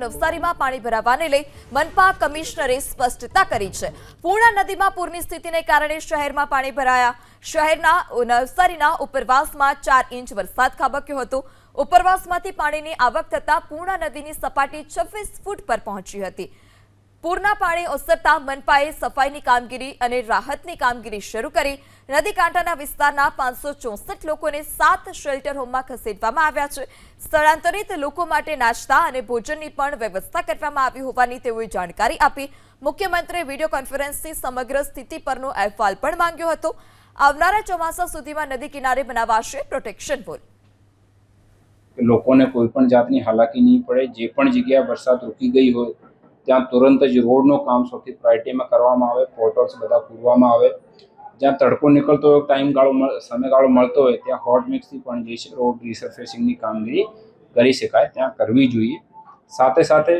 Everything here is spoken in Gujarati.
નવસારીમાં પાણી ભરાવાને લઈ મનપા કમિશનરે સ્પષ્ટતા કરી છે। પૂર્ણા નદીમાં પૂરની સ્થિતિને કારણે શહેરમાં પાણી ભરાયા। શહેરના નવસારીના ઉપરવાસમાં 4 ઇંચ વરસાદ ખાબક્યો હતો। ઉપરવાસમાંથી પાણીની આવક થતા પૂર્ણા નદીની સપાટી 26 ફૂટ પર પહોંચી હતી। પૂરના પાણી ઓસરતા મનપાએ સફાઈની કામગીરી અને રાહતની કામગીરી શરૂ કરી। નદી કાંઠાના વિસ્તારના 564 લોકોને 7 શેલ્ટર હોમમાં ખસેડવામાં આવ્યા છે। સ્થળાંતરિત લોકો માટે નાસ્તા અને ભોજનની પણ વ્યવસ્થા કરવામાં આવી હોવાની તેઓએ જાણકારી આપી। મુખ્યમંત્રીએ વિડીયો કોન્ફરન્સથી સમગ્ર સ્થિતિ પરનો અહેવાલ પણ માંગ્યો હતો। આવનારા ચોમાસા સુધીમાં નદી કિનારે બનાવાશે પ્રોટેક્શન વોલ। લોકોને કોઈ પણ જાતની હાલાકી નહીં પડે। જે પણ જગ્યાએ વરસાદ રૂકી ગઈ હોય ત્યાં તુરંત જ રોડનું કામ સૌથી પ્રાયોરિટીમાં કરવામાં આવે। પોર્ટલ્સ બધા પૂરવામાં આવે। જ્યાં તડકો નીકળતો હોય સમયગાળો મળતો હોય ત્યાં હોટ મિક્સથી પણ જે છે રોડ રિસર્ફેસિંગની કામગીરી કરી શકાય ત્યાં કરવી જોઈએ। સાથે સાથે